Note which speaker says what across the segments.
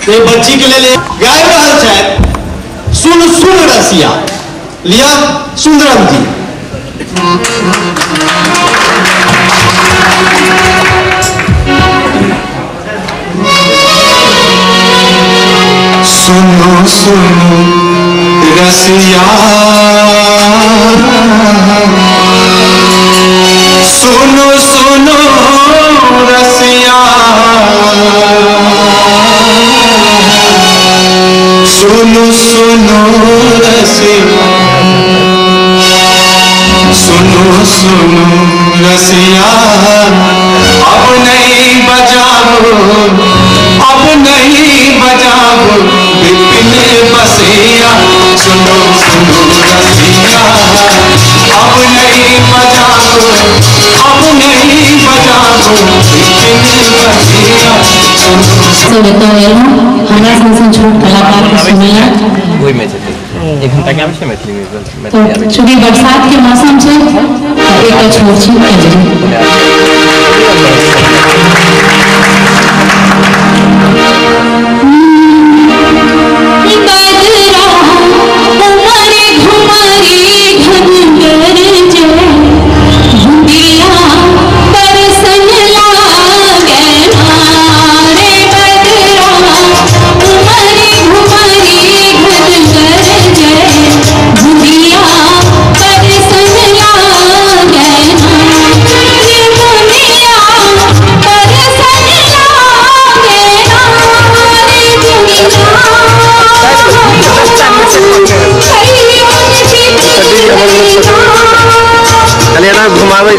Speaker 1: ये बच्ची के लिए गाय रहल छथि सुन सुन रसिया लिया सुंदरम जी।
Speaker 2: सुनो सुनो रसिया सुनो सुनो रसिया सुनो सुनो रसिया सुनो सुनो रसिया अब नहीं बजाओ अब नहीं बजाओ विपिन बसिया सुनो सुनो रसिया अब नहीं बजाओ अब नहीं बजाओ विपिन बसिया
Speaker 3: सुनो हमारा संसन छोट कलाकार को सुनिया
Speaker 4: वही में चलते 1 घंटा के आवश्यक मैथिली में
Speaker 3: तो चूंकि बरसात के मौसम से एक छोड़ छी
Speaker 4: घुमावे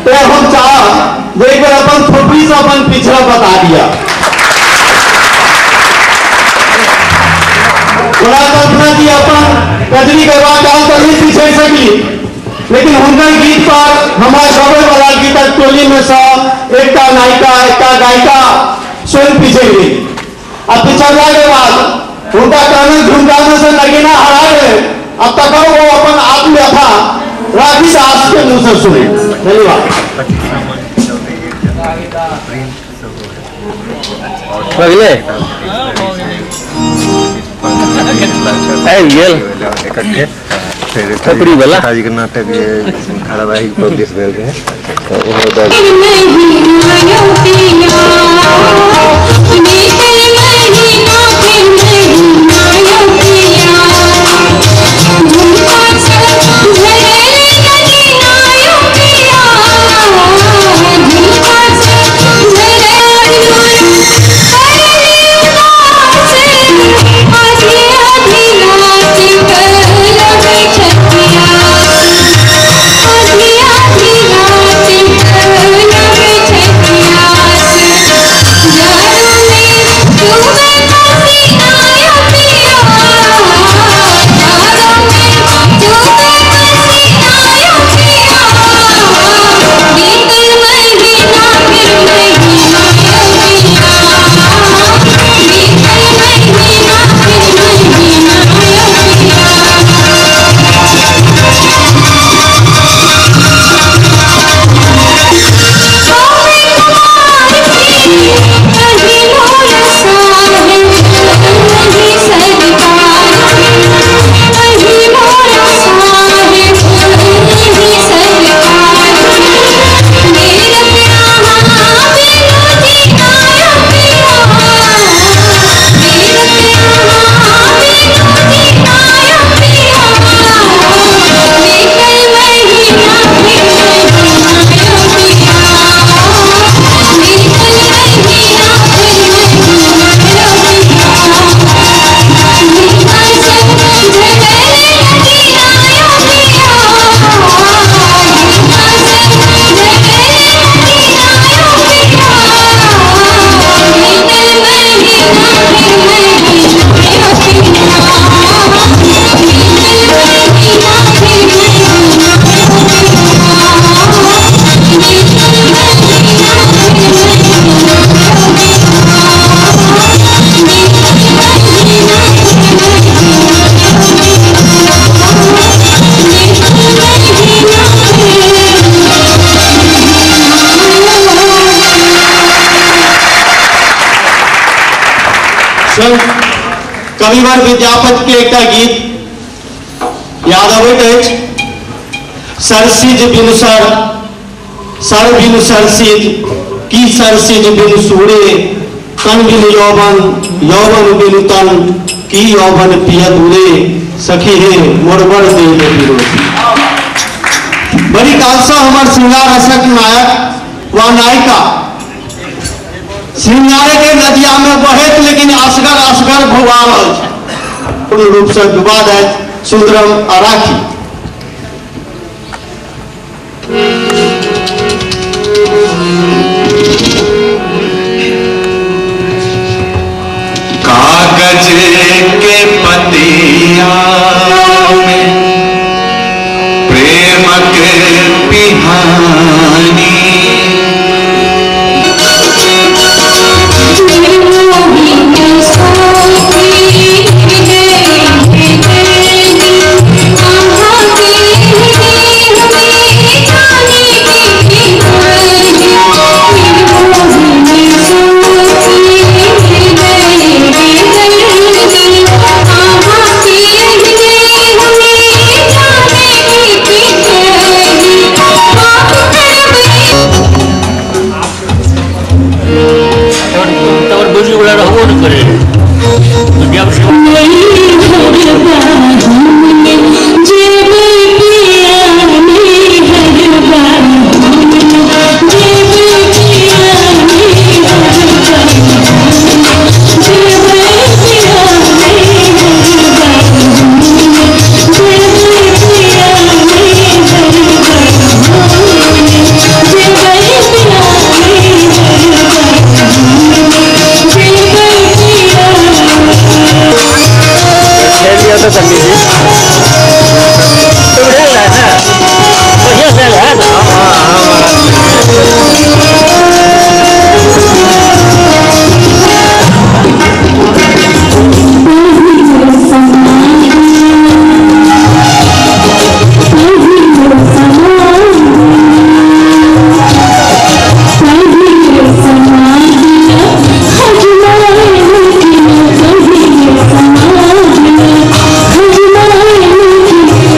Speaker 1: तो हम चाह एक बार अपन खोपड़ी से अपन पिछड़ा बता दिया बड़ा कल्पना की अपन कजरी करवा चाहो तो नहीं पीछे सकी लेकिन उनका गीत पर हमारे गबे वाला गीत टोली में से एक नायिका एक गायिका स्वयं पीछे गई अब पिछड़ने के बाद उनका कहने झुमकाने से नगीना हरा गए अब तक वो अपन आत्मकथा राखी दास के मुंह से सुने। धन्यवाद।
Speaker 4: खपड़ी वाला
Speaker 5: आज के नाटक ये धारावाहिक पब्लिश भेल है
Speaker 6: Yeah.
Speaker 1: कविवर विद्यापति के एक गीत याद अबैत अछि, सरसिज बिनु सर बिनु सरसिज की सरसिज बिनु सूरे, तन बिनु यौवन यौवन बिनु तन की यौवन पियत उड़े, सखी हे मोरबर देह विरोधी। बड़ी कालसा हमार श्रृंगार रसक नायक व नायिका श्रृंगारे के नदिया में बहत लेकिन असगर असगर भुआ रहल छै, पूर्ण रूप से विवाद है सुंदरम अराखी।
Speaker 2: कागज के पतिया में प्रेम के पिहानी,
Speaker 4: कर लीजिए।